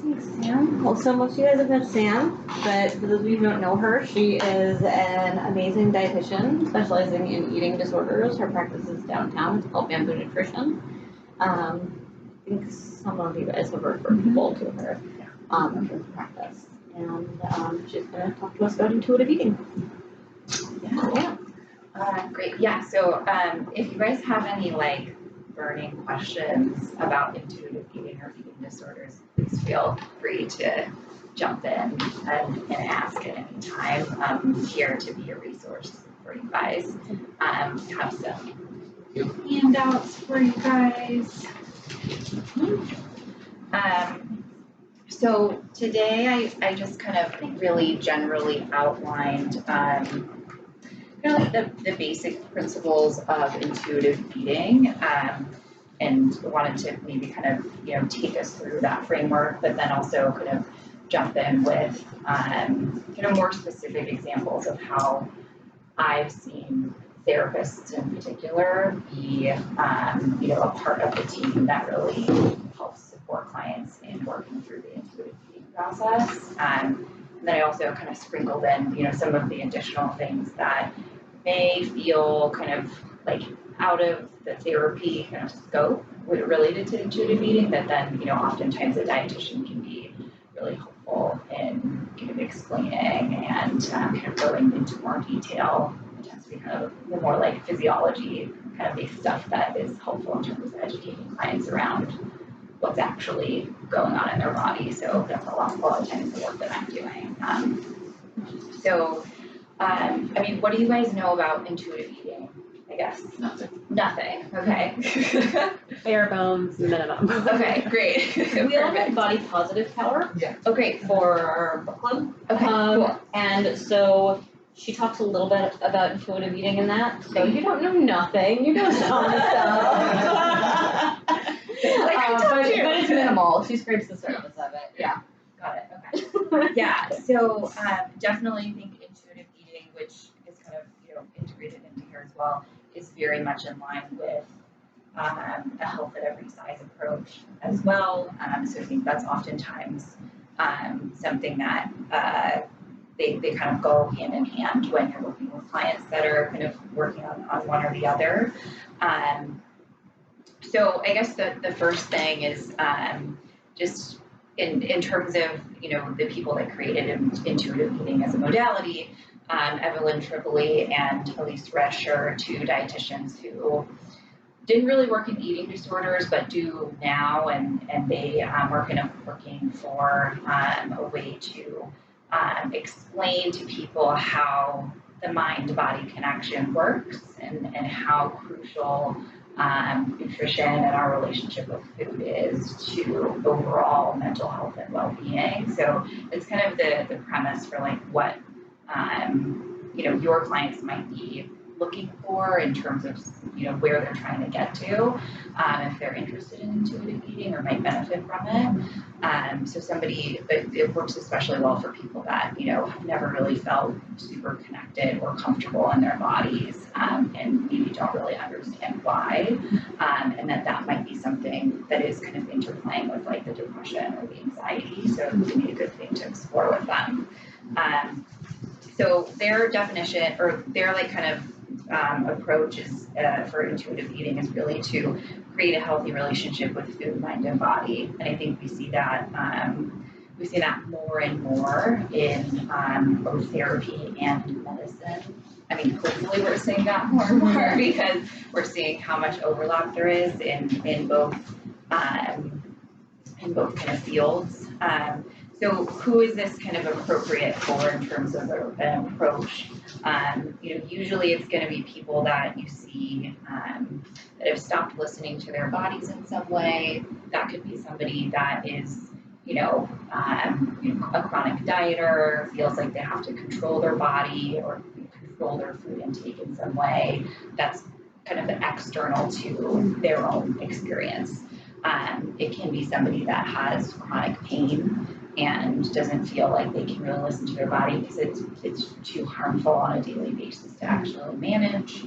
introducing Sam. Well, so most of you guys have met Sam, but for those of you who don't know her, she is an amazing dietitian specializing in eating disorders. Her practice is downtown. It's called Bamboo Nutrition. I think some of you guys have referred people to her in her practice. And she's going to talk to us about intuitive eating. Great. Yeah. So if you guys have any burning questions about intuitive eating or eating disorders, please feel free to jump in and ask at any time. I'm here to be a resource for you guys. Have some handouts for you guys. So today I just kind of really generally outlined the basic principles of intuitive eating, and wanted to maybe kind of take us through that framework, but then also kind of jump in with more specific examples of how I've seen therapists in particular be a part of the team that really helps support clients in working through the intuitive eating process. And then I also kind of sprinkled in some of the additional things that may feel kind of out of the therapy kind of scope related to intuitive eating, that then oftentimes a dietitian can be really helpful in kind of explaining and kind of going into more detail. It tends to be kind of the more physiology kind of based stuff that is helpful in terms of educating clients around what's actually going on in their body. So that's a lot of times the work that I'm doing. What do you guys know about intuitive eating? I guess nothing. Okay. Bare bones minimum. Okay, great. We all have body positive power. Yeah. Okay. For our book club. Okay. Cool. And so she talks a little bit about intuitive eating in that. So you don't know nothing. You know some stuff. But it's minimal. She scrapes the surface of it. Yeah. Got it. Okay. Yeah. So definitely think intuitive eating, which is kind of integrated into here as well, is very much in line with a health at every size approach as well. So I think that's oftentimes something that they kind of go hand in hand when you're working with clients that are kind of working on one or the other. So I guess the first thing is just in terms of the people that created intuitive eating as a modality. Evelyn Tripoli and Elise Resch are two dietitians who didn't really work in eating disorders, but do now, and they are kind of looking for a way to explain to people how the mind-body connection works and how crucial nutrition and our relationship with food is to overall mental health and well-being. So it's kind of the premise for what your clients might be looking for in terms of where they're trying to get to, if they're interested in intuitive eating or might benefit from it. So it works especially well for people that have never really felt super connected or comfortable in their bodies, and maybe don't really understand why, and that might be something that is kind of interplaying with the depression or the anxiety. So it would be a good thing to explore with them. So their definition or their approach is for intuitive eating is really to create a healthy relationship with food, mind, and body. And I think we see that more and more in both therapy and medicine. I mean, hopefully we're seeing that more and more because we're seeing how much overlap there is in both kind of fields. So who is this kind of appropriate for in terms of an approach? Usually it's going to be people that you see that have stopped listening to their bodies in some way. That could be somebody that is, a chronic dieter, feels like they have to control their body or control their food intake in some way. That's kind of external to their own experience. It can be somebody that has chronic pain and doesn't feel like they can really listen to their body because it's too harmful on a daily basis to actually manage.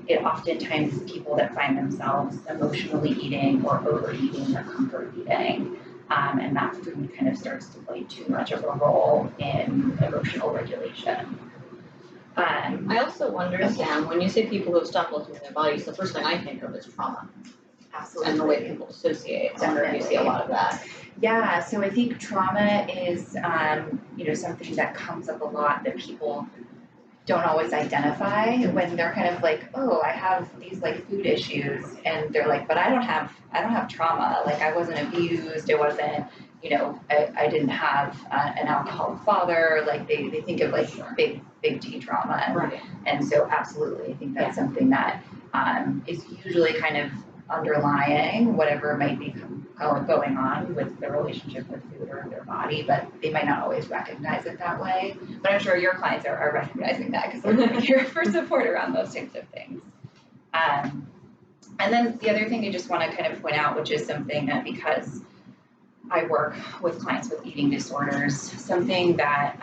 It oftentimes is people that find themselves emotionally eating or overeating or comfort eating. and that food kind of starts to play too much of a role in emotional regulation. I also wonder, Sam, when you say people who stop listening to their bodies, the first thing I think of is trauma. Absolutely. And the way people dissociate. I wonder if you see a lot of that. Yeah, so I think trauma is, something that comes up a lot that people don't always identify when they're kind of like, oh, I have these like food issues, and they're like, but I don't have trauma. Like I wasn't abused. It wasn't, I didn't have an alcoholic father. Like they think of like big T trauma. Right. And so absolutely, I think that's something that is usually kind of underlying whatever might be going on with the relationship with food or their body, but they might not always recognize it that way. But I'm sure your clients are recognizing that because they're coming here for support around those types of things. And then the other thing I just want to kind of point out, which is something that because I work with clients with eating disorders, something that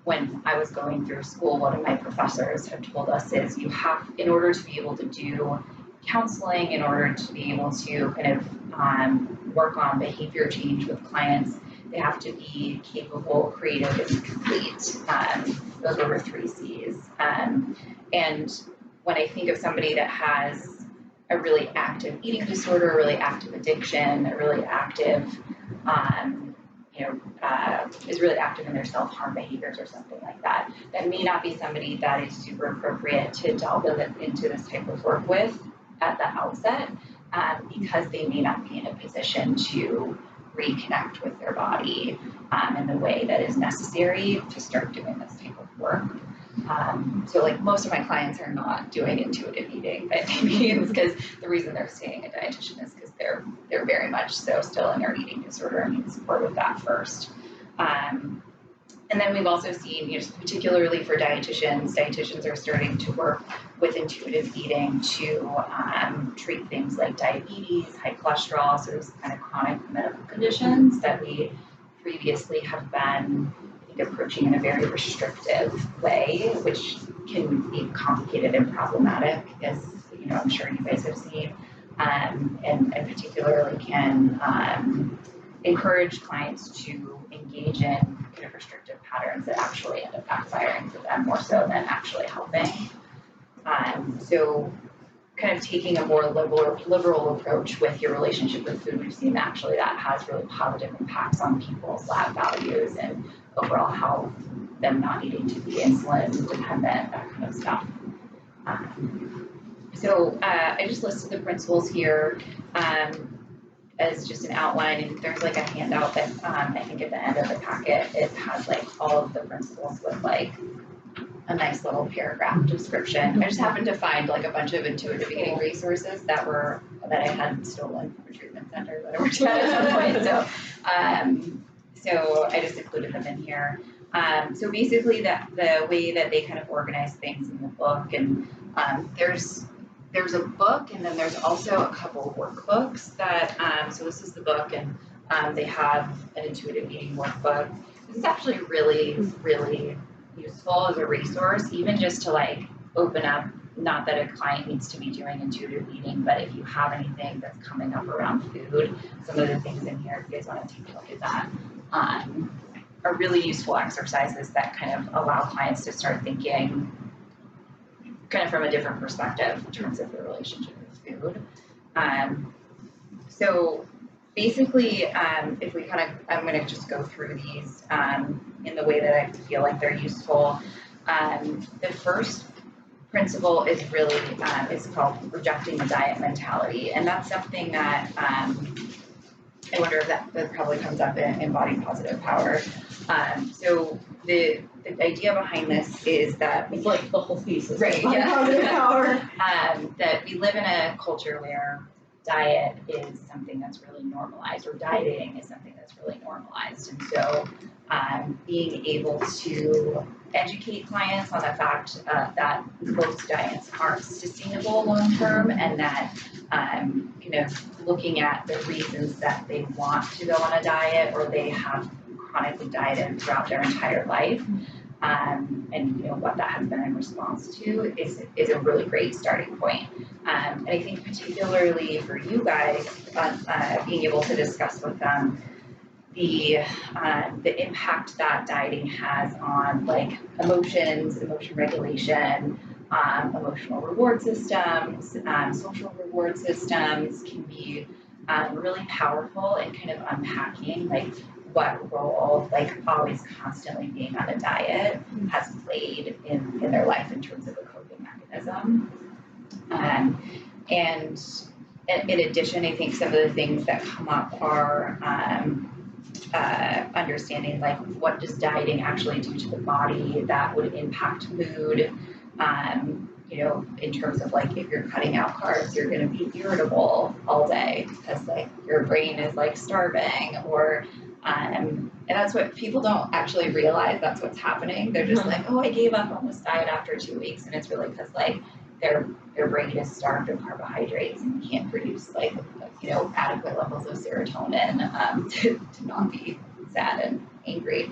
when I was going through school, one of my professors had told us is you have, in order to be able to do counseling, in order to be able to kind of work on behavior change with clients, they have to be capable, creative, and complete. Those are the 3 C's. And when I think of somebody that has a really active eating disorder, a really active addiction, a really active, is really active in their self-harm behaviors or something like that, that may not be somebody that is super appropriate to delve into this type of work with at the outset, because they may not be in a position to reconnect with their body in the way that is necessary to start doing this type of work. So like most of my clients are not doing intuitive eating by any means, because the reason they're seeing a dietitian is because they're very much so still in their eating disorder and need support with that first. And then we've also seen, particularly for dietitians are starting to work with intuitive eating to treat things like diabetes, high cholesterol, so those kind of chronic medical conditions that we previously have been, I think, approaching in a very restrictive way, which can be complicated and problematic, as I'm sure you guys have seen, and particularly can encourage clients to engage in kind of restrictive patterns that actually end up backfiring for them more so than actually helping. So kind of taking a more liberal approach with your relationship with food, we've seen actually that has really positive impacts on people's lab values and overall health, them not needing to be insulin dependent, that kind of stuff. So I just listed the principles here as just an outline, and there's like a handout that I think at the end of the packet, it has like all of the principles with like a nice little paragraph description. I just happened to find like a bunch of intuitive eating resources that I had stolen from a treatment center that I worked at some point. So I just included them in here. So basically the way that they kind of organize things in the book, and there's a book, and then there's also a couple workbooks that, so this is the book, and they have an intuitive eating workbook. This is actually really, really useful as a resource, even just to like open up, not that a client needs to be doing intuitive eating, but if you have anything that's coming up around food, some of the things in here, if you guys want to take a look at that, are really useful exercises that kind of allow clients to start thinking kind of from a different perspective in terms of their relationship with food. So basically, if we I'm going to just go through these in the way that I feel like they're useful. The first principle is really, it's called rejecting the diet mentality. And that's something that I wonder if that probably comes up in body positive power. So the idea behind this is that it's like the whole thesis, right? Body positive power. That we live in a culture where diet is something that's really normalized, or dieting is something that's really normalized, and so being able to educate clients on the fact that most diets aren't sustainable long term, and that kind of looking at the reasons that they want to go on a diet, or they have chronically dieted throughout their entire life, and what that has been in response to is a really great starting point. And I think particularly for you guys, being able to discuss with them the impact that dieting has on like emotions, emotion regulation, emotional reward systems, social reward systems can be really powerful in kind of unpacking like what role like always constantly being on a diet has played in their life in terms of a coping mechanism. And in addition, I think some of the things that come up are understanding like what does dieting actually do to the body that would impact mood. You know, in terms of like if you're cutting out carbs, you're going to be irritable all day because like your brain is like starving, or and that's what people don't actually realize. That's what's happening. They're just like, oh, I gave up on this diet after 2 weeks, and it's really because like their brain is starved of carbohydrates and can't produce like adequate levels of serotonin to not be sad and angry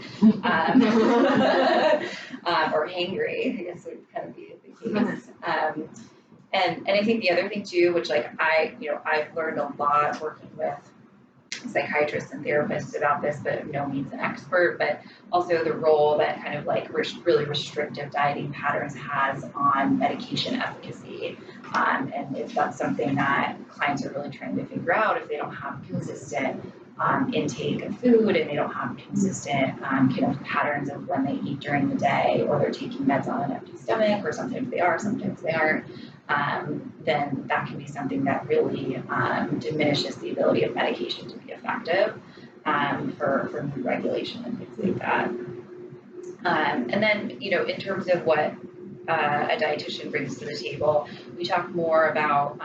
or hangry, I guess would kind of be the case. And I think the other thing too, which like I've learned a lot working with psychiatrists and therapists about this, but no means an expert, but also the role that kind of like really restrictive dieting patterns has on medication efficacy. And if that's something that clients are really trying to figure out, if they don't have consistent intake of food and they don't have consistent kind of patterns of when they eat during the day, or they're taking meds on an empty stomach, or sometimes they are, sometimes they aren't, then that can be something that really diminishes the ability of medication to be effective for mood regulation and things like that. And then, in terms of what a dietitian brings to the table, we talk more about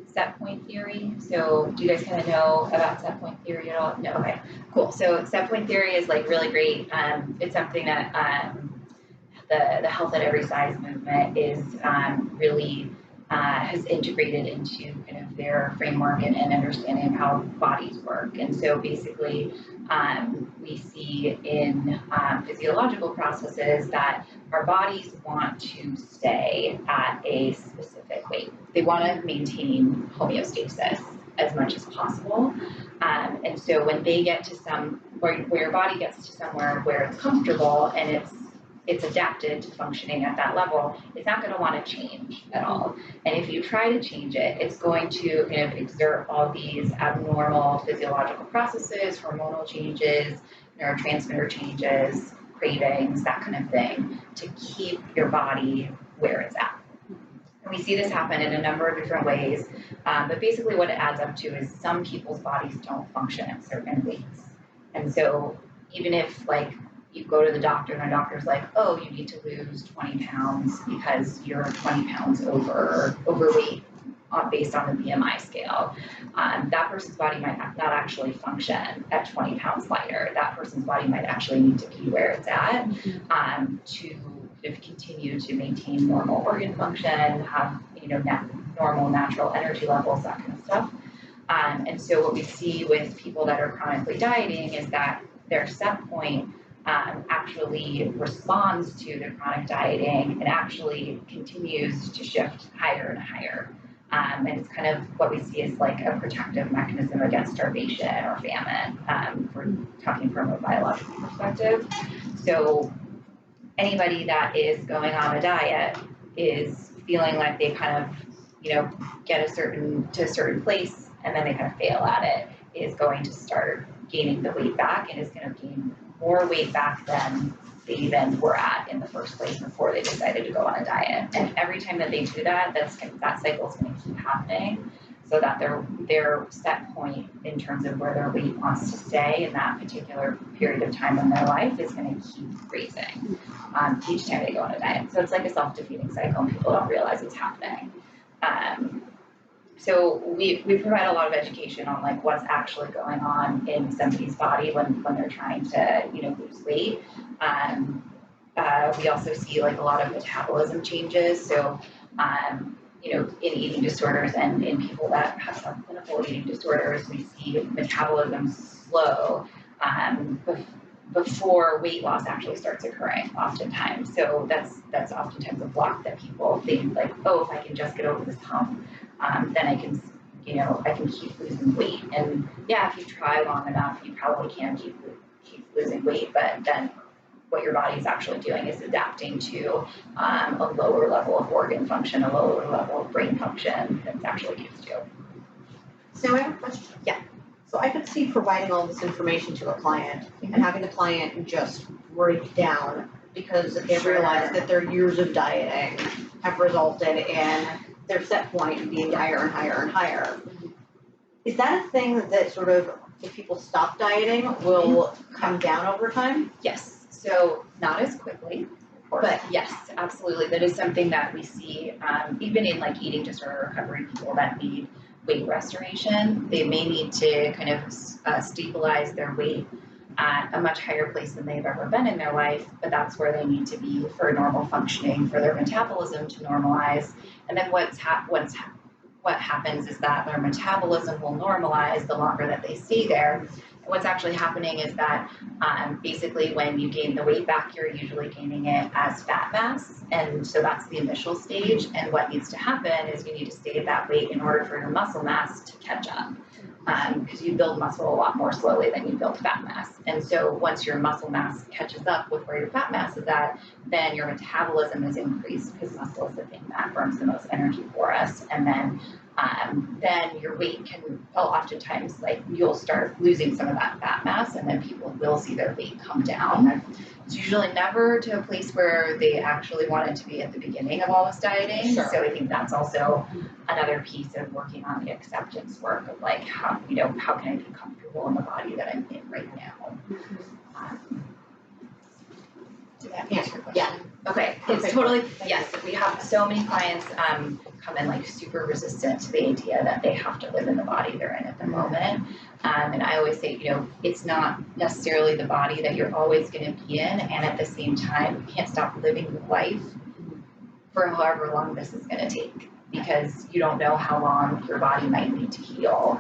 set point theory. So do you guys kind of know about set point theory at all? No? Okay, cool. So set point theory is like really great. It's something that the Health at Every Size movement is really has integrated into kind of their framework and understanding of how bodies work. And so basically we see in physiological processes that our bodies want to stay at a specific weight. They want to maintain homeostasis as much as possible. And so when they get to where your body gets to somewhere where it's comfortable and it's adapted to functioning at that level, it's not going to want to change at all. And if you try to change it, it's going to kind of exert all these abnormal physiological processes, hormonal changes, neurotransmitter changes, cravings, that kind of thing, to keep your body where it's at. And we see this happen in a number of different ways, but basically what it adds up to is some people's bodies don't function at certain weights. And so even if like you go to the doctor and the doctor's like, oh, you need to lose 20 pounds because you're 20 pounds overweight based on the BMI scale. That person's body might not actually function at 20 pounds lighter. That person's body might actually need to be where it's at to kind of continue to maintain normal organ function, have normal natural energy levels, that kind of stuff. And so what we see with people that are chronically dieting is that their set point actually responds to the chronic dieting and actually continues to shift higher and higher. And it's kind of what we see as like a protective mechanism against starvation or famine, for talking from a biological perspective. So anybody that is going on a diet is feeling like they kind of, get to a certain place and then they kind of fail at it, is going to start gaining the weight back and is going to gain more weight back than they even were at in the first place before they decided to go on a diet. And every time that they do that, that cycle is going to keep happening, so that their set point in terms of where their weight wants to stay in that particular period of time in their life is going to keep raising each time they go on a diet. So it's like a self-defeating cycle, and people don't realize it's happening. So we provide a lot of education on like what's actually going on in somebody's body when they're trying to lose weight. We also see like a lot of metabolism changes. So in eating disorders and in people that have some clinical eating disorders, we see metabolism slow before weight loss actually starts occurring oftentimes. So that's oftentimes a block that people think like, oh, if I can just get over this hump, then I can I can keep losing weight. And yeah, if you try long enough, you probably can keep losing weight, but then what your body is actually doing is adapting to a lower level of organ function, a lower level of brain function than it's actually used to. So I have a question. Yeah. So I could see providing all this information to a client and having the client just break down because they've realized that their years of dieting have resulted in their set point being higher and higher and higher. Is that a thing that sort of, if people stop dieting, will come down over time? Yes. So not as quickly, but yes, absolutely. That is something that we see even in like eating disorder recovery people that need weight restoration. They may need to kind of stabilize their weight at a much higher place than they've ever been in their life, but that's where they need to be for normal functioning, for their metabolism to normalize. And then what happens is that their metabolism will normalize the longer that they stay there. What's actually happening is that basically when you gain the weight back, you're usually gaining it as fat mass. And so that's the initial stage. And what needs to happen is you need to stay at that weight in order for your muscle mass to catch up. Because you build muscle a lot more slowly than you build fat mass. And so once your muscle mass catches up with where your fat mass is at, then your metabolism is increased because muscle is the thing that burns the most energy for us. And then your weight can, oftentimes, like you'll start losing some of that fat mass and then people will see their weight come down. It's usually never to a place where they actually wanted to be at the beginning of all this dieting. Sure. So I think that's also another piece of working on the acceptance work of like how can I be comfortable in the body that I'm in right now. Did that answer your question? Yeah. Okay, it's totally, yes, we have so many clients come in like super resistant to the idea that they have to live in the body they're in at the moment. And I always say, it's not necessarily the body that you're always going to be in, and at the same time, you can't stop living your life for however long this is going to take, because you don't know how long your body might need to heal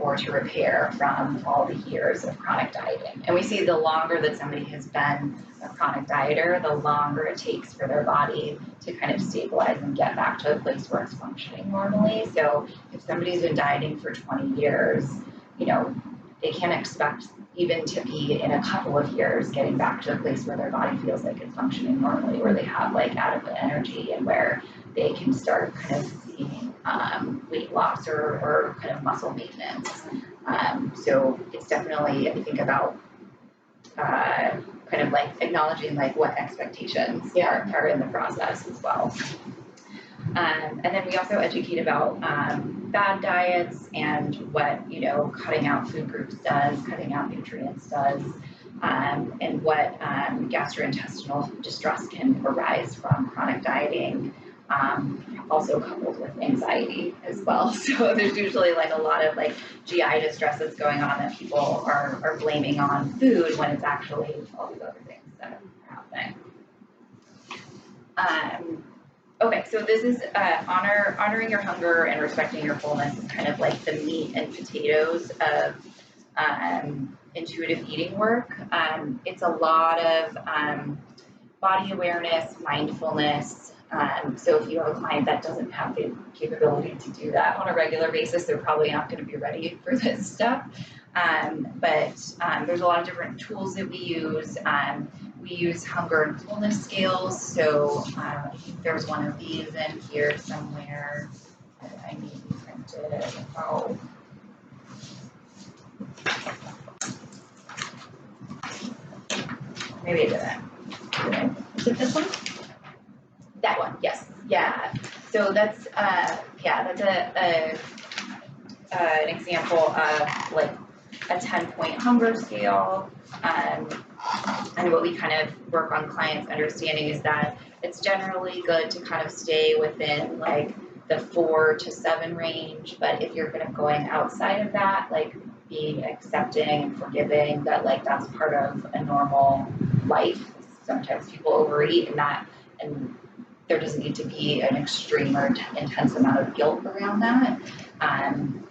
or to repair from all the years of chronic dieting. And we see the longer that somebody has been a chronic dieter, the longer it takes for their body to kind of stabilize and get back to a place where it's functioning normally. So if somebody's been dieting for 20 years, they can't expect even to be in a couple of years getting back to a place where their body feels like it's functioning normally, where they have like adequate energy and where they can start kind of seeing weight loss or kind of muscle maintenance. So it's definitely, I think, about kind of like acknowledging like what expectations are in the process as well. And then we also educate about bad diets and what, cutting out food groups does, cutting out nutrients does, and what gastrointestinal distress can arise from chronic dieting, also coupled with anxiety as well. So there's usually like a lot of like GI distress that's going on that people are blaming on food when it's actually all these other things that are happening. Okay, so this is honoring your hunger and respecting your fullness is kind of like the meat and potatoes of intuitive eating work. It's a lot of body awareness, mindfulness. So if you have a client that doesn't have the capability to do that on a regular basis, they're probably not going to be ready for this stuff. But there's a lot of different tools that we use. We use hunger and fullness scales. So I think there's one of these in here somewhere that I maybe printed. Oh. Maybe I didn't. Is it this one? That one, yes. Yeah. So that's an example of like a 10-point hunger scale. And what we kind of work on clients understanding is that it's generally good to kind of stay within like the 4 to 7 range. But if you're kind of going outside of that, like being accepting and forgiving that like that's part of a normal life. Sometimes people overeat and there doesn't need to be an extreme or intense amount of guilt around that. And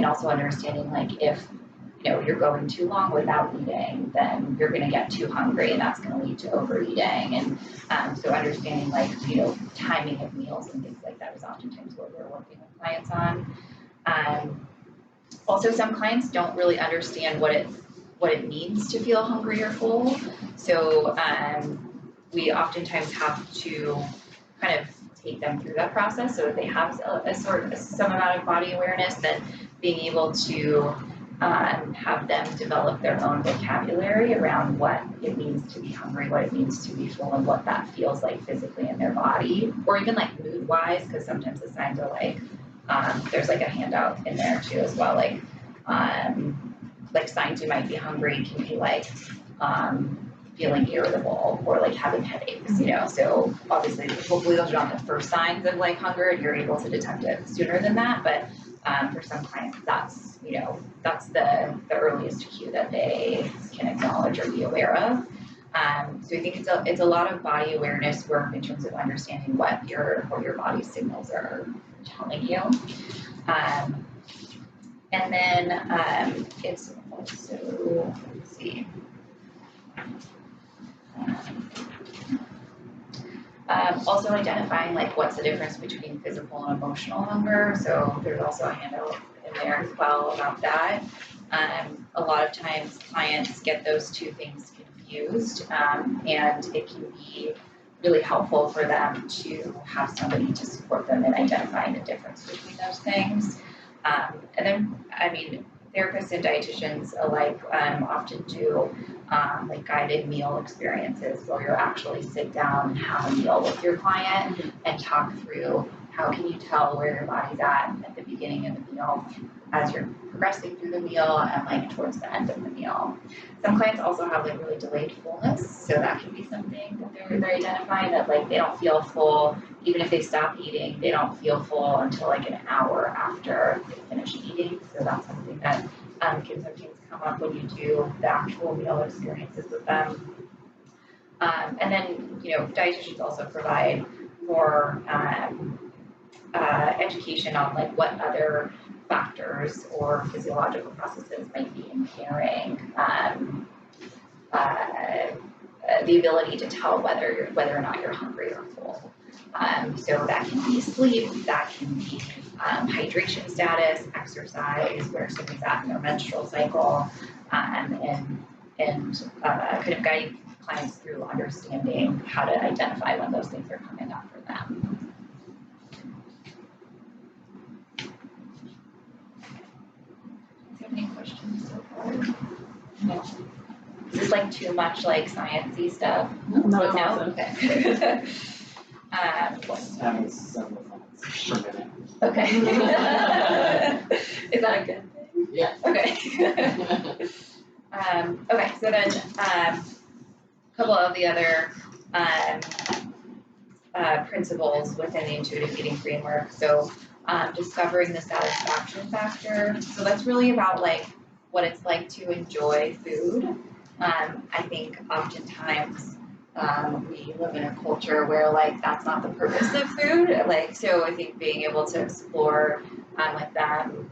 also understanding like if you're going too long without eating, then you're going to get too hungry and that's going to lead to overeating. And so understanding like, timing of meals and things like that is oftentimes where we're clients on. Also, some clients don't really understand what it means to feel hungry or full. So we oftentimes have to kind of take them through that process so that they have some amount of body awareness, then being able to have them develop their own vocabulary around what it means to be hungry, what it means to be full, and what that feels like physically in their body, or even like mood-wise, because sometimes the signs are like, there's like a handout in there too as well, like signs you might be hungry can be like feeling irritable or like having headaches, you know. So obviously, hopefully those are not the first signs of like hunger and you're able to detect it sooner than that. But for some clients, that's the earliest cue that they can acknowledge or be aware of. So I think it's a lot of body awareness work in terms of understanding what your body signals are telling you. And then it's also, let's see. Also identifying like what's the difference between physical and emotional hunger. So there's also a handout in there as well about that. A lot of times clients get those two things confused, and it can be really helpful for them to have somebody to support them in identifying the difference between those things. And then, I mean, therapists and dietitians alike often do like guided meal experiences where you'll actually sit down and have a meal with your client and talk through how can you tell where your body's at the beginning of the meal as you're progressing through the meal and like towards the end of the meal. Some clients also have like really delayed fullness, so that can be something that they're identifying, that like they don't feel full, even if they stop eating, they don't feel full until like an hour after they finish eating. So that's something that can sometimes come up when you do the actual meal experiences with them. And then, you know, dietitians also provide more education on like what other factors or physiological processes might be impairing the ability to tell whether or not you're hungry or full. So that can be sleep, that can be hydration status, exercise, where somebody's at in their menstrual cycle, and kind of guiding clients through understanding how to identify when those things are coming up for them. Any questions so far? No. Is this like too much like sciencey stuff? No, it's No? awesome. Okay. Having several thoughts per minute. Okay. Is that a good thing? Yeah. Okay. Okay, so then a couple of the other principles within the intuitive eating framework. So discovering the satisfaction factor. So that's really about like what it's like to enjoy food. I think oftentimes we live in a culture where like that's not the purpose of food. Like, so I think being able to explore with them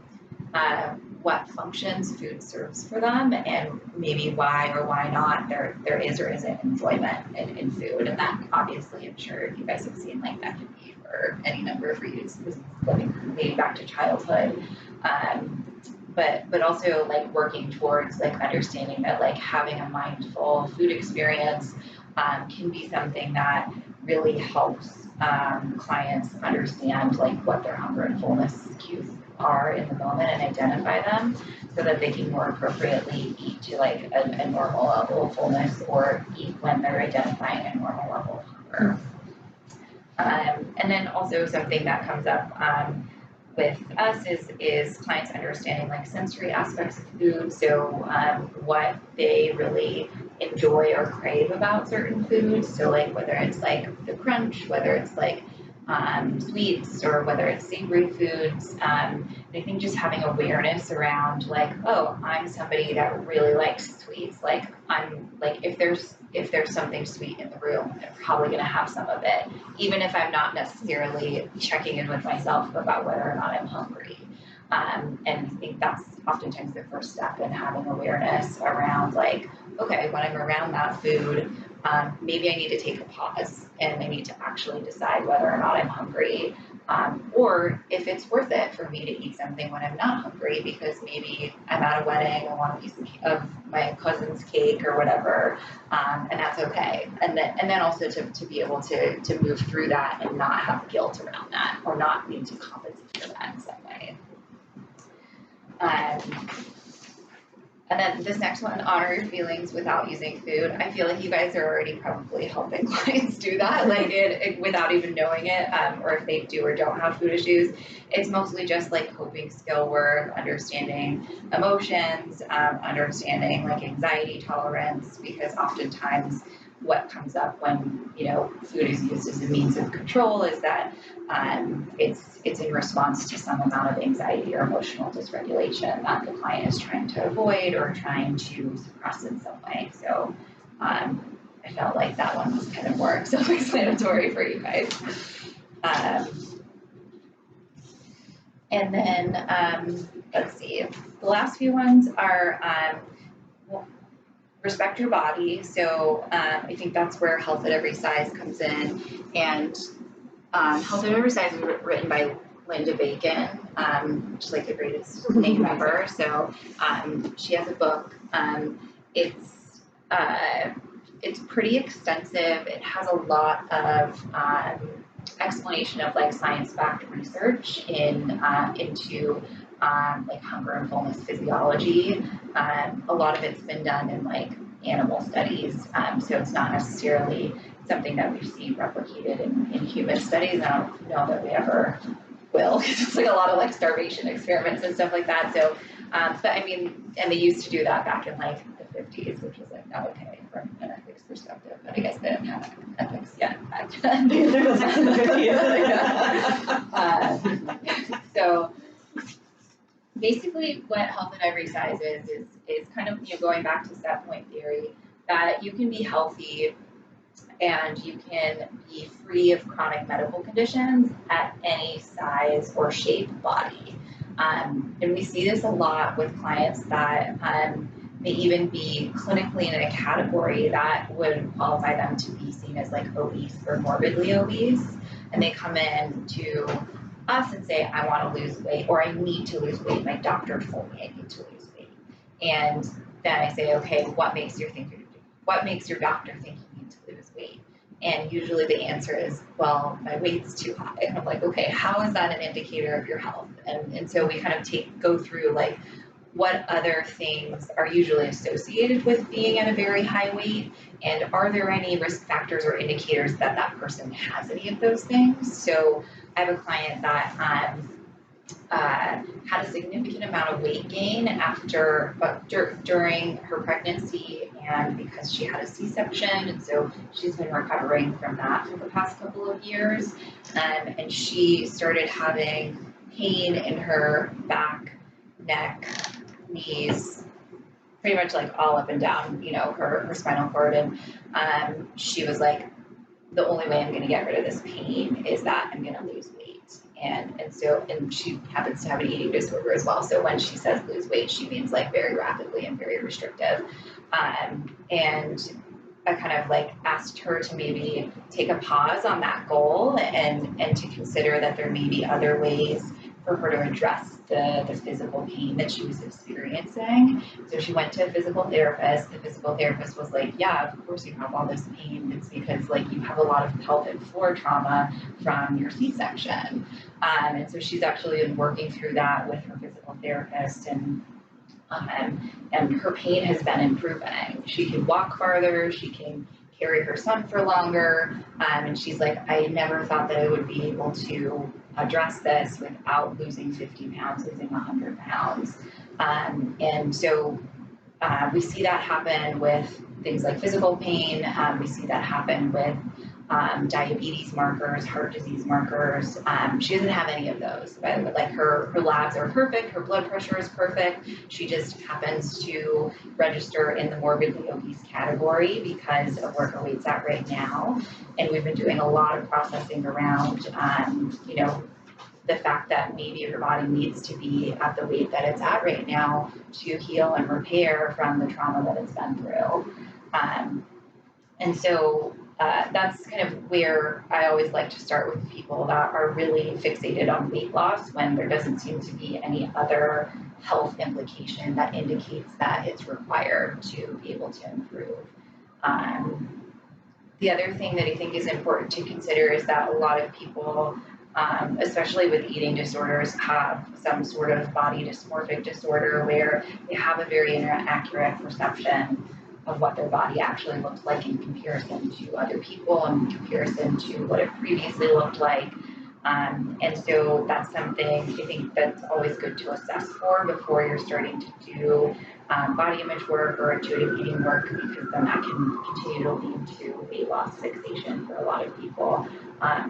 what functions food serves for them, and maybe why or why not there is or isn't enjoyment in food. And that obviously, I'm sure you guys have seen, like that can be for any number of reasons, maybe back to childhood. But also like working towards like understanding that like having a mindful food experience can be something that really helps clients understand like what their hunger and fullness cues are in the moment and identify them so that they can more appropriately eat to like a normal level of fullness, or eat when they're identifying a normal level of hunger. And then also something that comes up with us is clients understanding like sensory aspects of food. So what they really enjoy or crave about certain foods. So like whether it's like the crunch, whether it's like sweets, or whether it's savory foods. I think just having awareness around like, oh, I'm somebody that really likes sweets. Like I'm like, if there's something sweet in the room, I'm probably gonna have some of it, even if I'm not necessarily checking in with myself about whether or not I'm hungry. And I think that's oftentimes the first step in having awareness around like, okay, when I'm around that food, maybe I need to take a pause and I need to actually decide whether or not I'm hungry. Or if it's worth it for me to eat something when I'm not hungry because maybe I'm at a wedding, I want a piece of my cousin's cake or whatever, and that's okay. And then also to be able to move through that and not have guilt around that or not need to compensate for that in some way. And then this next one, honor your feelings without using food. I feel like you guys are already probably helping clients do that, like without even knowing it, or if they do or don't have food issues. It's mostly just like coping skill work, understanding emotions, understanding like anxiety tolerance, because oftentimes what comes up when, you know, food is used as a means of control is that it's in response to some amount of anxiety or emotional dysregulation that the client is trying to avoid or trying to suppress in some way. So I felt like that one was kind of more self-explanatory for you guys. And then let's see, the last few ones are respect your body. So I think that's where Health at Every Size comes in. And Health at Every Size is written by Linda Bacon, which is like the greatest name ever. So she has a book. It's pretty extensive. It has a lot of explanation of like science-backed research into like hunger and fullness physiology. A lot of it's been done in like animal studies, so it's not necessarily something that we've seen replicated in human studies. I don't know that we ever will, because it's like a lot of like starvation experiments and stuff like that. So, but I mean, and they used to do that back in like the 50s, which was like not okay from an ethics perspective. But I guess they didn't have ethics yet back then. There was in the 50s. So basically what Health at Every Size is kind of, you know, going back to set point theory, that you can be healthy and you can be free of chronic medical conditions at any size or shape body. And we see this a lot with clients that may even be clinically in a category that would qualify them to be seen as like obese or morbidly obese. And they come in to us and say, I want to lose weight, or I need to lose weight. My doctor told me I need to lose weight. And then I say, okay, what makes your doctor think you need to lose weight? And usually the answer is, well, my weight's too high. And I'm like, okay, how is that an indicator of your health? And so we kind of go through like what other things are usually associated with being at a very high weight, and are there any risk factors or indicators that that person has any of those things? So I have a client that had a significant amount of weight gain during her pregnancy, and because she had a C-section, and so she's been recovering from that for the past couple of years, and she started having pain in her back, neck, knees, pretty much like all up and down, you know, her spinal cord, and she was like, the only way I'm going to get rid of this pain is that I'm going to lose weight. And she happens to have an eating disorder as well. So when she says lose weight, she means like very rapidly and very restrictive. And I kind of like asked her to maybe take a pause on that goal and to consider that there may be other ways for her to address the physical pain that she was experiencing. So she went to a physical therapist. The physical therapist was like, yeah, of course you have all this pain. It's because like you have a lot of pelvic floor trauma from your C-section. And so she's actually been working through that with her physical therapist, and her pain has been improving. She can walk farther, she can carry her son for longer, and she's like, I never thought that I would be able to address this without losing 50 pounds, losing 100 pounds. And so we see that happen with things like physical pain. We see that happen with diabetes markers, heart disease markers. She doesn't have any of those, but like her labs are perfect, her blood pressure is perfect. She just happens to register in the morbidly obese category because of where her weight's at right now. And we've been doing a lot of processing around, you know, the fact that maybe her body needs to be at the weight that it's at right now to heal and repair from the trauma that it's been through. And so that's kind of where I always like to start with people that are really fixated on weight loss when there doesn't seem to be any other health implication that indicates that it's required to be able to improve. The other thing that I think is important to consider is that a lot of people, especially with eating disorders, have some sort of body dysmorphic disorder where they have a very inaccurate perception of what their body actually looks like in comparison to other people and in comparison to what it previously looked like. And so that's something I think that's always good to assess for before you're starting to do body image work or intuitive eating work, because then that can continue to lead to weight loss fixation for a lot of people,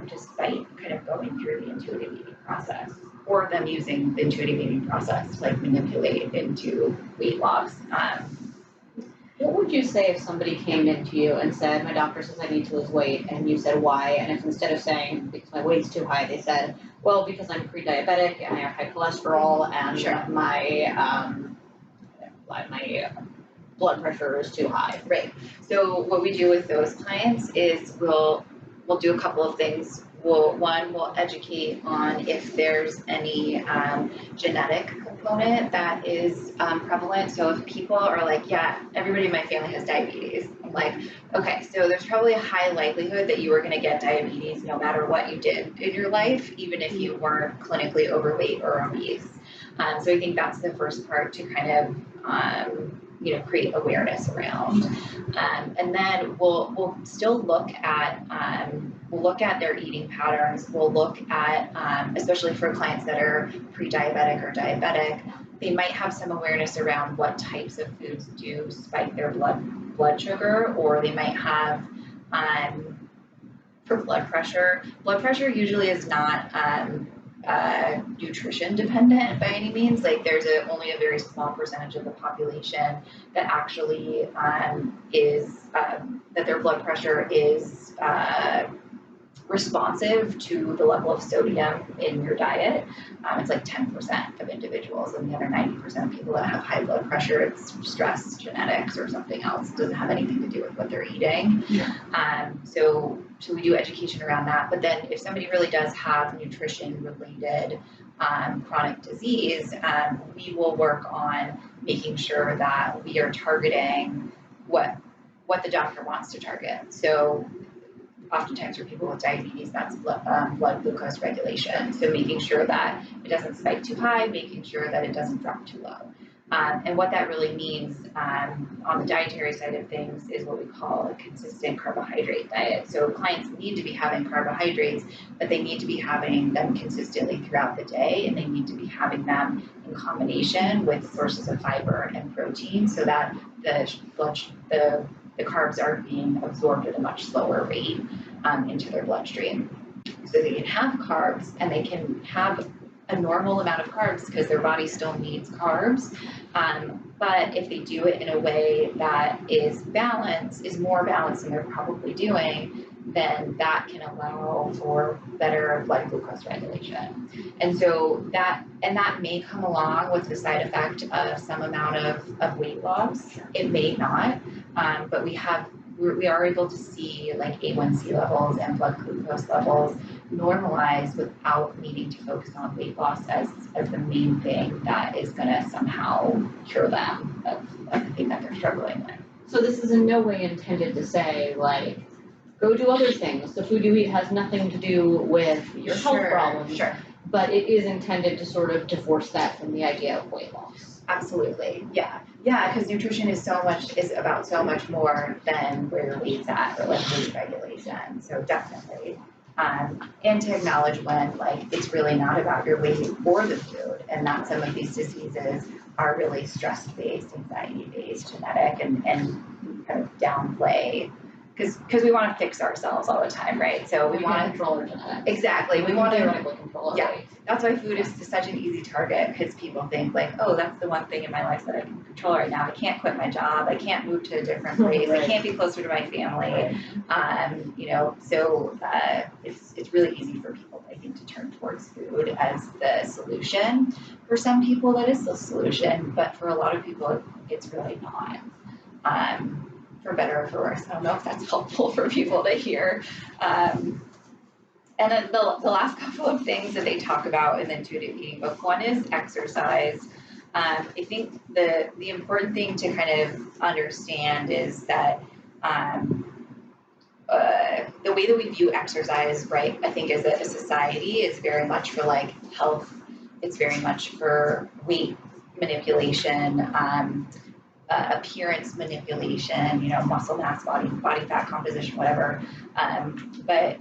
despite kind of going through the intuitive eating process or them using the intuitive eating process to like manipulate into weight loss. What would you say if somebody came into you and said, my doctor says I need to lose weight, and you said why, and if instead of saying because my weight's too high, they said, well, because I'm pre-diabetic and I have high cholesterol and Sure. my blood pressure is too high. Right. So what we do with those clients is we'll do a couple of things. We'll educate on if there's any genetic component that is prevalent. So if people are like, yeah, everybody in my family has diabetes, I'm like, okay, so there's probably a high likelihood that you were going to get diabetes no matter what you did in your life, even if you weren't clinically overweight or obese. So I think that's the first part to kind of create awareness around. And then we'll still look at their eating patterns. We'll look at, especially for clients that are pre-diabetic or diabetic, they might have some awareness around what types of foods do spike their blood sugar, or they might have, for blood pressure. Blood pressure usually is not nutrition dependent by any means. Like there's only a very small percentage of the population that actually is that their blood pressure is responsive to the level of sodium in your diet. It's like 10% of individuals, and the other 90% of people that have high blood pressure, it's stress, genetics, or something else. It doesn't have anything to do with what they're eating. So we do education around that. But then if somebody really does have nutrition-related chronic disease, we will work on making sure that we are targeting what the doctor wants to target. So oftentimes for people with diabetes, that's blood glucose regulation. So making sure that it doesn't spike too high, making sure that it doesn't drop too low. And what that really means on the dietary side of things is what we call a consistent carbohydrate diet. So clients need to be having carbohydrates, but they need to be having them consistently throughout the day, and they need to be having them in combination with sources of fiber and protein so that the carbs are being absorbed at a much slower rate into their bloodstream. So they can have carbs and they can have a normal amount of carbs because their body still needs carbs. But if they do it in a way that is more balanced than they're probably doing, then that can allow for better blood glucose regulation. And so that may come along with the side effect of some amount of weight loss. It may not, but we are able to see like A1C levels and blood glucose levels normalize without needing to focus on weight loss as the main thing that is going to somehow cure them of the thing that they're struggling with. So this is in no way intended to say like, go do other things. The food you eat has nothing to do with your health problems. Sure. But it is intended to sort of divorce that from the idea of weight loss. Absolutely. Yeah, because nutrition is about so much more than where your weight's at or like weight regulation. So definitely. And to acknowledge when like it's really not about your weight or the food, and that some of these diseases are really stress-based, anxiety-based, genetic, and kind of downplay because we want to fix ourselves all the time, right? So we want to control our genetics. Exactly. We want to theoretically control our weight. That's why food is such an easy target, because people think like, oh, that's the one thing in my life that I can control right now. I can't quit my job. I can't move to a different place. Right. I can't be closer to my family. So it's really easy for people, I think, to turn towards food as the solution. For some people, that is the solution, but for a lot of people, it's really not. for better or for worse. I don't know if that's helpful for people to hear. And then the last couple of things that they talk about in the intuitive eating book, one is exercise. I think the important thing to kind of understand is that the way that we view exercise, right, I think as a society is very much for like health. It's very much for weight manipulation, appearance manipulation, muscle mass, body fat composition, whatever. But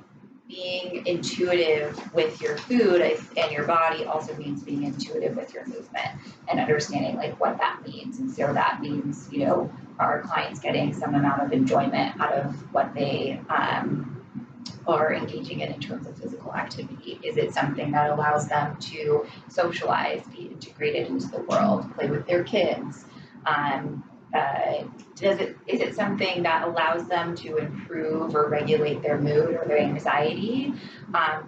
being intuitive with your food and your body also means being intuitive with your movement and understanding like what that means. And so that means, are clients getting some amount of enjoyment out of what they are engaging in terms of physical activity? Is it something that allows them to socialize, be integrated into the world, play with their kids? Is it something that allows them to improve or regulate their mood or their anxiety,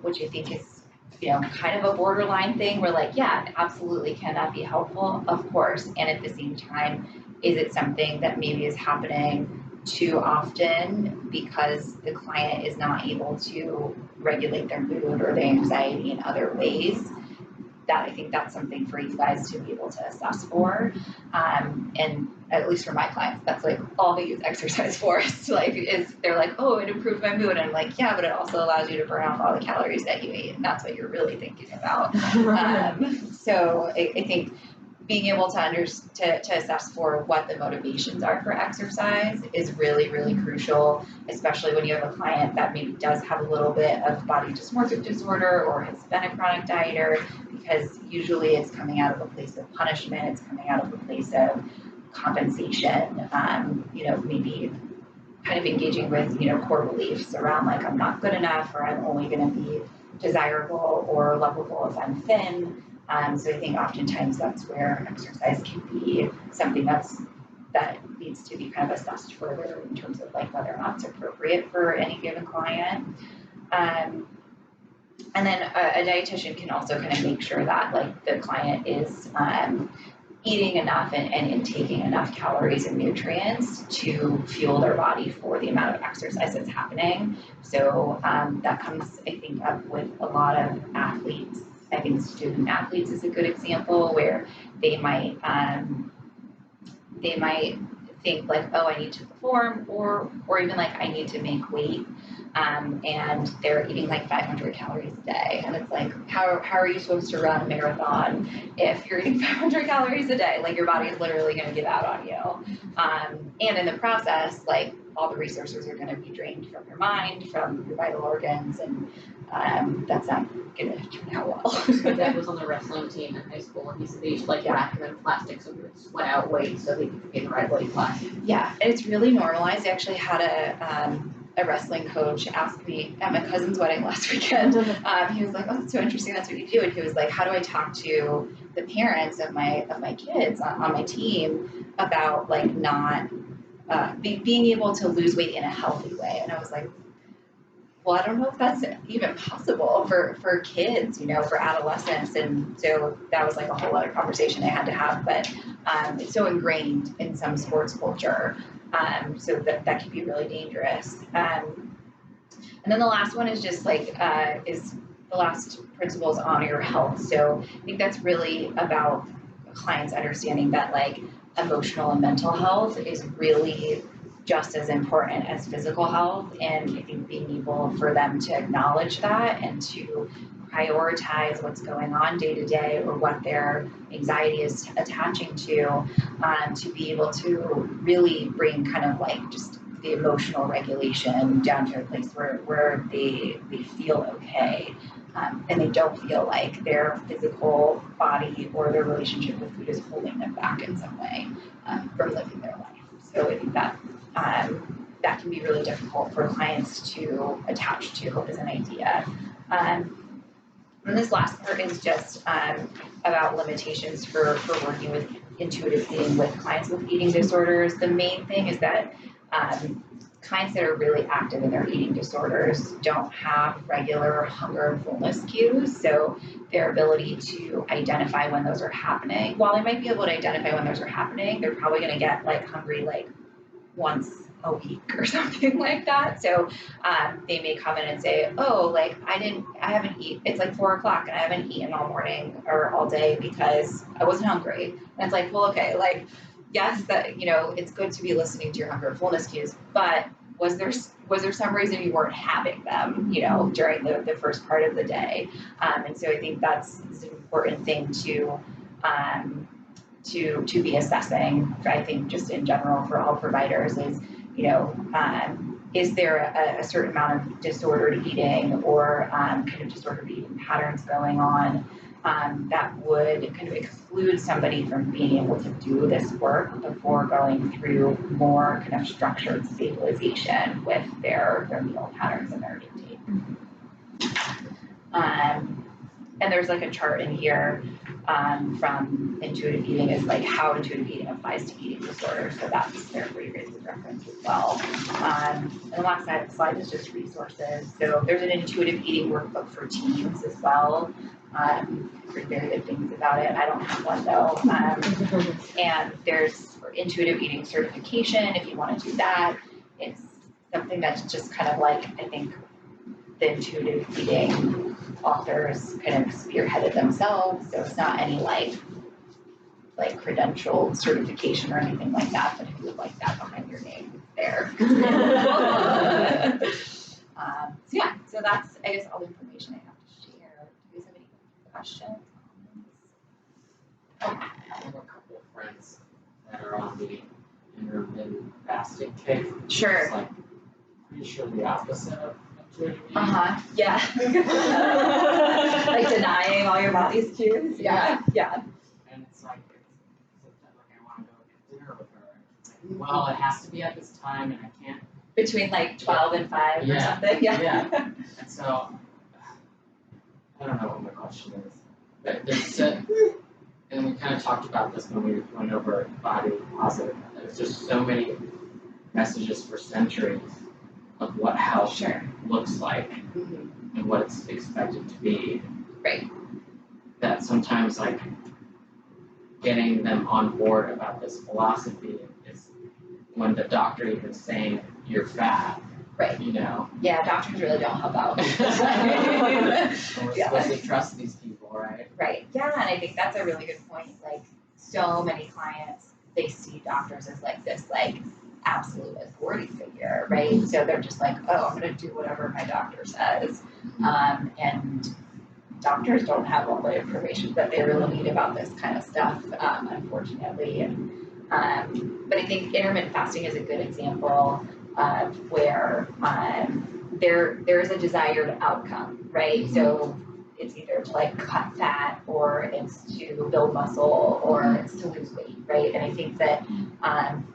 which I think is, kind of a borderline thing where like, yeah, absolutely, can that be helpful? Of course. And at the same time, is it something that maybe is happening too often because the client is not able to regulate their mood or their anxiety in other ways? That I think that's something for you guys to be able to assess for. And at least for my clients, that's like all they use exercise for is they're like, oh, it improved my mood. And I'm like, yeah, but it also allows you to burn off all the calories that you ate. And that's what you're really thinking about. So I think being able to assess for what the motivations are for exercise is really, really crucial, especially when you have a client that maybe does have a little bit of body dysmorphic disorder or has been a chronic dieter, because usually it's coming out of a place of punishment, it's coming out of a place of compensation, maybe kind of engaging with, core beliefs around like, I'm not good enough, or I'm only going to be desirable or lovable if I'm thin. So I think oftentimes that's where exercise can be something that needs to be kind of assessed further in terms of like whether or not it's appropriate for any given client. And then a dietitian can also kind of make sure that like the client is eating enough and intaking enough calories and nutrients to fuel their body for the amount of exercise that's happening. So that comes, I think, up with a lot of athletes. I think student athletes is a good example where they might think like, oh, I need to perform, or even like I need to make weight, and they're eating like 500 calories a day, and it's like, how are you supposed to run a marathon if you're eating 500 calories a day? Like your body is literally going to give out on you, and in the process, like all the resources are going to be drained from your mind, from your vital organs, and that's not going to turn out well. My dad was on the wrestling team in high school, and he said they used to like wrap him in plastic so he would sweat out weight so he could be in the right weight class. Yeah, and it's really normalized. I actually had a wrestling coach ask me at my cousin's wedding last weekend. He was like, "Oh, that's so interesting. That's what you do." And he was like, "How do I talk to the parents of my kids on my team about like not being able to lose weight in a healthy way?" And I was like, well, I don't know if that's even possible for kids, for adolescents. And so that was like a whole other conversation I had to have, but it's so ingrained in some sports culture. So that can be really dangerous. And then the last one is just like, is the last principle is honor your health. So I think that's really about clients understanding that like emotional and mental health is really just as important as physical health, and I think being able for them to acknowledge that and to prioritize what's going on day to day or what their anxiety is attaching to be able to really bring kind of like just the emotional regulation down to a place where they feel okay, and they don't feel like their physical body or their relationship with food is holding them back in some way from living their life. So I think that that can be really difficult for clients to attach to as an idea. And this last part is just about limitations for working with intuitive eating with clients with eating disorders. The main thing is that clients that are really active in their eating disorders don't have regular hunger and fullness cues. So their ability to identify when those are happening, while they might be able to identify when those are happening, they're probably going to get like hungry like once a week or something like that. So they may come in and say, oh, like I haven't eaten, it's like 4 o'clock and I haven't eaten all morning or all day because I wasn't hungry. And it's like, well, okay, like, yes, that, you know, it's good to be listening to your hunger and fullness cues, but was there some reason you weren't having them, you know, during the first part of the day? And so I think that's an important thing to be assessing, I think, just in general for all providers is, you know, is there a certain amount of disordered eating or kind of disordered eating patterns going on that would kind of exclude somebody from being able to do this work before going through more kind of structured stabilization with their meal patterns and their intake. And there's like a chart in here from intuitive eating is like how intuitive eating applies to eating disorders. So that's there for you guys to reference as well. And the last side of the slide is just resources. So there's an intuitive eating workbook for teens as well. Heard very good things about it. I don't have one though. And there's intuitive eating certification if you want to do that. It's something that's just kind of like, I think, the intuitive eating authors kind of spearheaded themselves, so it's not any like credentialed certification or anything like that, but if you would like that behind your name, it's there. So yeah, so that's, I guess, all the information I have to share. Do you guys have any questions? I have a couple of friends that are on the intermittent fasting kick. Sure. It's like pretty sure the opposite of intuitive eating. Yeah. Like denying all your body's cues. Yeah. And it's like, I want to go get dinner with her. It's like, well, it has to be at this time, and I can't. Between like 12 and 5 or something. Yeah. And so, I don't know what my question is, but and we kind of talked about this when we went over body positive. There's just so many messages for centuries of what health looks like and what it's expected to be. Right. That sometimes like getting them on board about this philosophy is when the doctor even saying you're fat. Right. You know? Yeah, doctors really don't help out. And we're supposed to trust these people, right? Right. Yeah, and I think that's a really good point. Like so many clients, they see doctors as like this like absolute authority figure, right? So they're just like, oh, I'm gonna do whatever my doctor says. And doctors don't have all the information that they really need about this kind of stuff, unfortunately. But I think intermittent fasting is a good example of where there is a desired outcome, right? So it's either to like cut fat or it's to build muscle or it's to lose weight, right? And I think that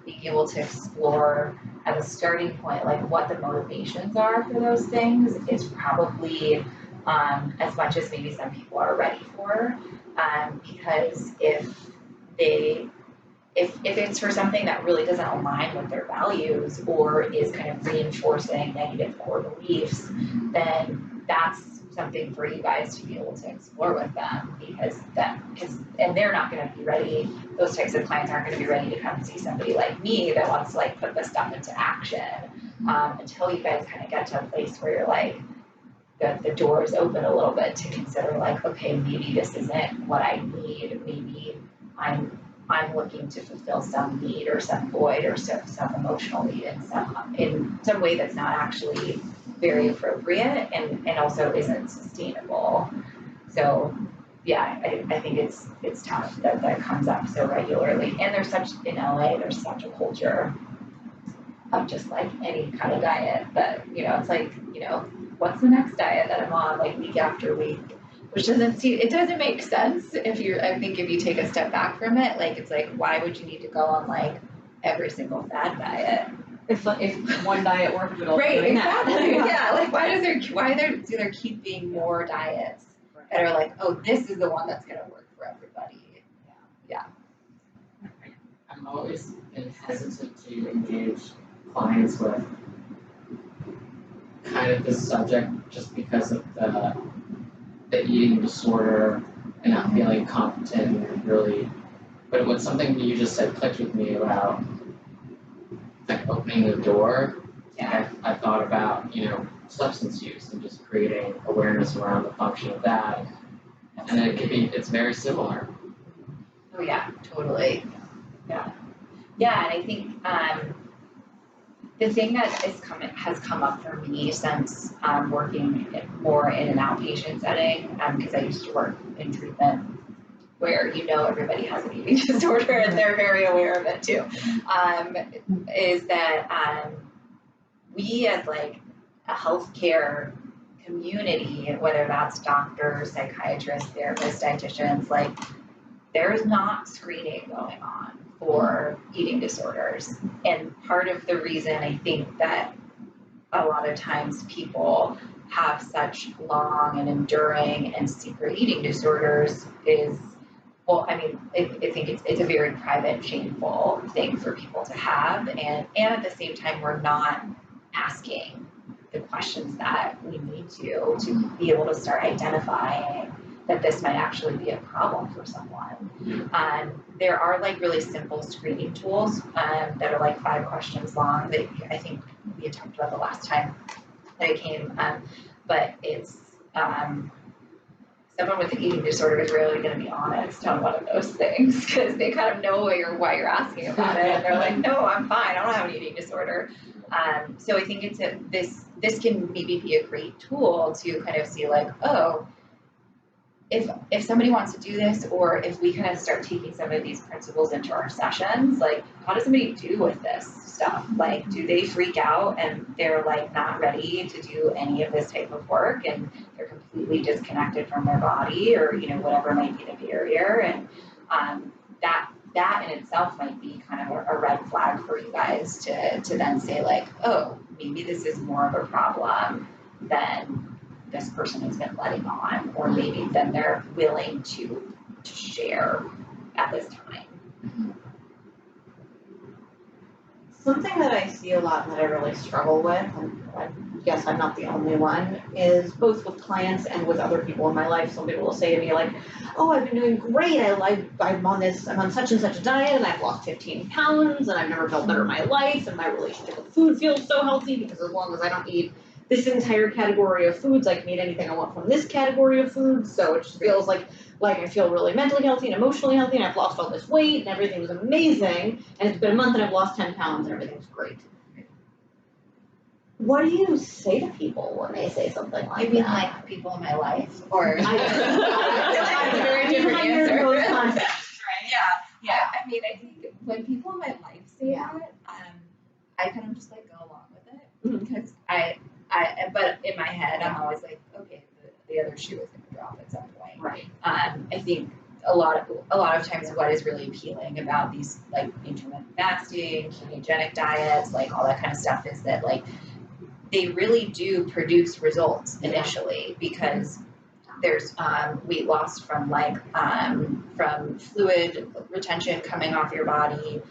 being able to explore as a starting point, like what the motivations are for those things is probably as much as maybe some people are ready for, because if it's for something that really doesn't align with their values or is kind of reinforcing negative core beliefs, then that's something for you guys to be able to explore with them because they're not going to be ready. Those types of clients aren't going to be ready to come see somebody like me that wants to like put this stuff into action until you guys kind of get to a place where you're like, the door is open a little bit to consider like, okay, maybe this isn't what I need. Maybe I'm looking to fulfill some need or some void or some emotional need in some way that's not actually very appropriate and also isn't sustainable. So yeah, I think it's tough that comes up so regularly. And in LA, there's such a culture of just like any kind of diet that, it's like, what's the next diet that I'm on like week after week? Which it doesn't make sense I think if you take a step back from it, like it's like, why would you need to go on like every single fad diet? If one diet worked, it'll right, doing exactly. that. Yeah, like why there keep being more diets that are like, oh, this is the one that's gonna work for everybody. Yeah. I'm always been hesitant to engage clients with kind of this subject just because of the eating disorder and not feeling competent and really, but what's something you just said clicked with me about like opening the door. Yeah. I thought about, substance use and just creating awareness around the function of that. And it's very similar. Oh yeah, totally. Yeah. Yeah, and I think the thing that has come up for me since working more in an outpatient setting, because I used to work in treatment where everybody has an eating disorder and they're very aware of it too, is that we as like a healthcare community, whether that's doctors, psychiatrists, therapists, dietitians, like there's not screening going on for eating disorders. And part of the reason I think that a lot of times people have such long and enduring and secret eating disorders is, well, I mean, I think it's a very private, shameful thing for people to have. And at the same time, we're not asking the questions that we need to be able to start identifying that this might actually be a problem for someone. There are like really simple screening tools that are like 5 questions long that I think we had talked about the last time that I came, but it's someone with an eating disorder is really going to be honest on one of those things because they kind of know why you're asking about it, and they're like, no, I'm fine, I don't have an eating disorder. So I think this can maybe be a great tool to kind of see like, oh, if somebody wants to do this, or if we kind of start taking some of these principles into our sessions, like how does somebody do with this stuff? Like, do they freak out and they're like not ready to do any of this type of work and they're completely disconnected from their body, or whatever might be the barrier, and that in itself might be kind of a red flag for you guys to then say like, oh, maybe this is more of a problem than this person has been letting on, or maybe then they're willing to share at this time. Something that I see a lot and that I really struggle with, and I guess I'm not the only one, is both with clients and with other people in my life. Some people will say to me like, oh, I've been doing great, I'm on such and such a diet and I've lost 15 pounds and I've never felt better in my life, and my relationship with food feels so healthy because as long as I don't eat this entire category of foods, I can eat anything I want from this category of foods, so it just feels like I feel really mentally healthy and emotionally healthy, and I've lost all this weight and everything's amazing, and it's been a month and I've lost 10 pounds and everything's great. What do you say to people when they say something like that? You mean like people in my life, or? I very different answer. Those concepts, right? Yeah. I mean, I think when people in my life say that, I kind of just like go along with it because but in my head, I'm always like, okay, the other shoe is going to drop at some point. Right. I think a lot of times what is really appealing about these like intermittent fasting, ketogenic diets, like all that kind of stuff is that like they really do produce results initially because there's weight loss from from fluid retention coming off your body,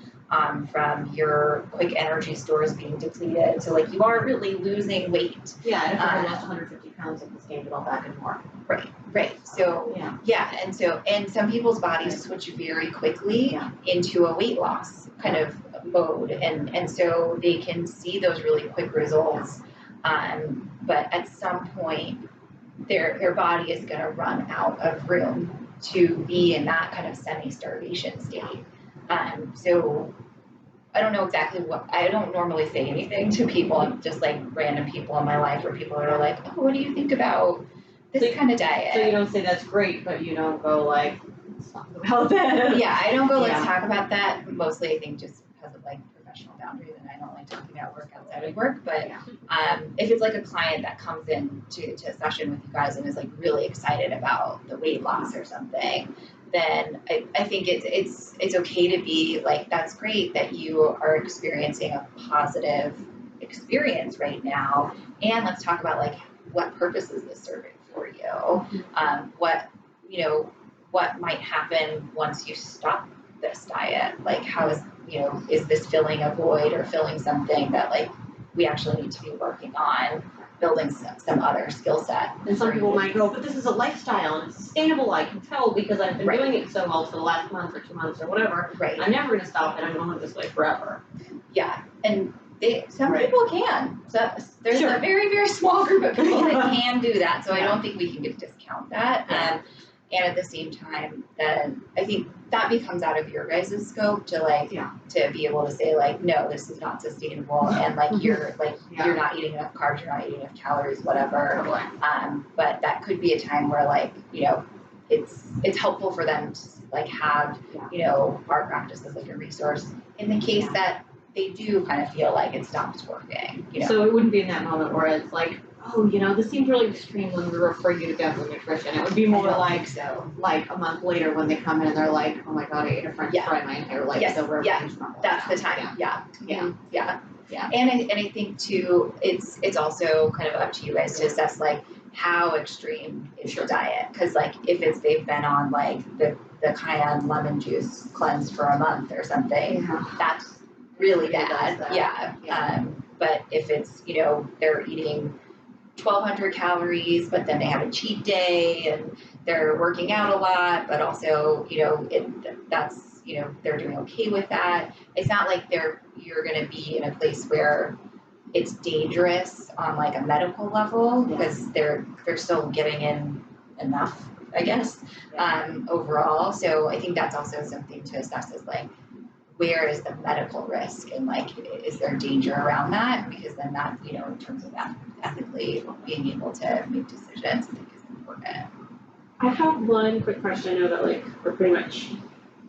from your quick energy stores being depleted. So like you are really losing weight. Yeah, and if I lost 150 pounds, I can gain it all back and more. Right. So and some people's bodies switch very quickly into a weight loss kind of mode, and so they can see those really quick results. But at some point, their body is going to run out of room to be in that kind of semi-starvation state. So I don't know exactly I don't normally say anything to people, just like random people in my life where people are like, oh, what do you think about this kind of diet? So you don't say that's great, but you don't go like, let's talk about that. Yeah, I don't go, let's talk about that. Mostly I think just because of like professional boundaries, and I don't like talking about work outside of work, but if it's like a client that comes in to a session with you guys and is like really excited about the weight loss or something, then I think it's okay to be like, that's great that you are experiencing a positive experience right now, and let's talk about like what purpose is this serving for you, what might happen once you stop this diet, like how is this filling a void or filling something that like we actually need to be working on. building some other skill set. And some people might go, but this is a lifestyle and it's sustainable, I can tell because I've been Right. doing it so well for the last month or 2 months or whatever. Right. I'm never gonna stop and I'm going this way forever. Yeah, and some Right. people can. So there's Sure. a very, very small group of people that can do that. So I Yeah. don't think we can discount that. And at the same time, then I think that becomes out of your guys' scope to like Yeah. to be able to say like, no, this is not sustainable, and like you're you're not eating enough carbs, you're not eating enough calories, whatever. Totally. But that could be a time where like it's helpful for them to like have our practice as like a resource in the case that they do kind of feel like it stops working. So it wouldn't be in that moment where it's like, oh, this seems really extreme when we refer you to dental nutrition. It would be more like a month later when they come in and they're like, oh my god, I ate a French fry my entire life, so we're that's the time. Yeah. Yeah. And I think too, it's also kind of up to you guys to assess like how extreme is your diet, because like if they've been on like the cayenne lemon juice cleanse for a month or something, that's really bad. But if it's they're eating 1,200 calories, but then they have a cheat day and they're working out a lot, but also that's they're doing okay with that. It's not like you're going to be in a place where it's dangerous on like a medical level, because they're still getting in enough, I guess, overall. So I think that's also something to assess, is like, where is the medical risk, and like, is there danger around that? Because then that, in terms of ethically being able to make decisions, I think is important. I have one quick question. I know that like we're pretty much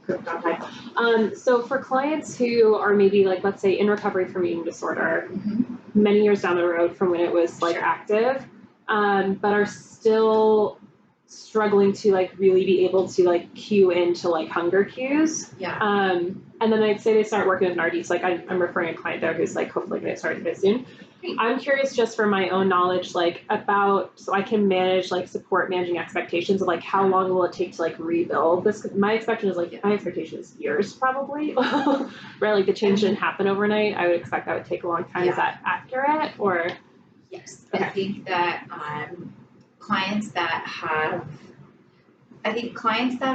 cooked on time. So for clients who are maybe like, let's say in recovery from eating disorder, many years down the road from when it was like active, but are still struggling to like really be able to like cue into like hunger cues. And then I'd say they start working with an RD. So like I'm referring a client there who's like hopefully going to start this soon. I'm curious just for my own knowledge, like about, so I can manage like support managing expectations of like how long will it take to like rebuild this. My expectation is years probably, right? Like the change didn't happen overnight. I would expect that would take a long time. Is that accurate or? Yes, Okay. I think that clients that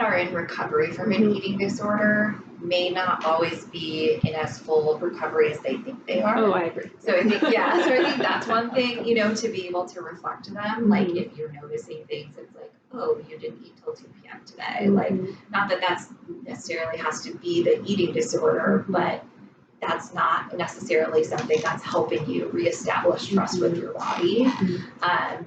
are in recovery from an eating disorder may not always be in as full of recovery as they think they are. Oh, I agree. So I think that's one thing, to be able to reflect to them. Like if you're noticing things, it's like, oh, you didn't eat till 2 p.m. today. Like, not that that's necessarily has to be the eating disorder, but that's not necessarily something that's helping you reestablish trust with your body.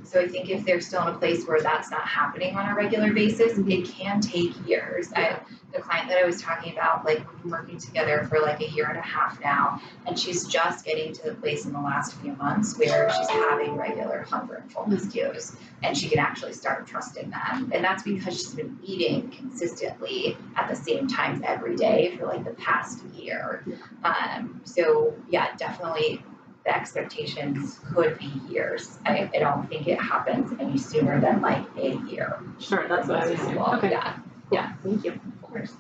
So I think if they're still in a place where that's not happening on a regular basis, it can take years. The client that I was talking about, like we've been working together for like 1.5 years now, and she's just getting to the place in the last few months where she's having regular hunger and fullness cues, and she can actually start trusting them. And that's because she's been eating consistently at the same times every day for like the past year. So yeah, definitely the expectations could be years. I don't think it happens any sooner than like a year. Sure, that's what I was saying. Okay. Yeah, thank you. Of course.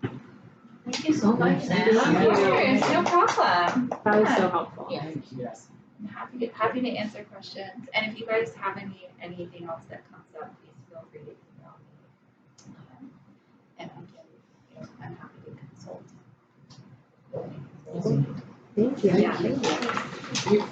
Thank you so much, Sam. No problem. That was so helpful. Thank you, guys. I'm happy to answer questions. And if you guys have anything else that comes up, please feel free to email me. And I'm happy to consult. Thank you. Yeah. Thank you.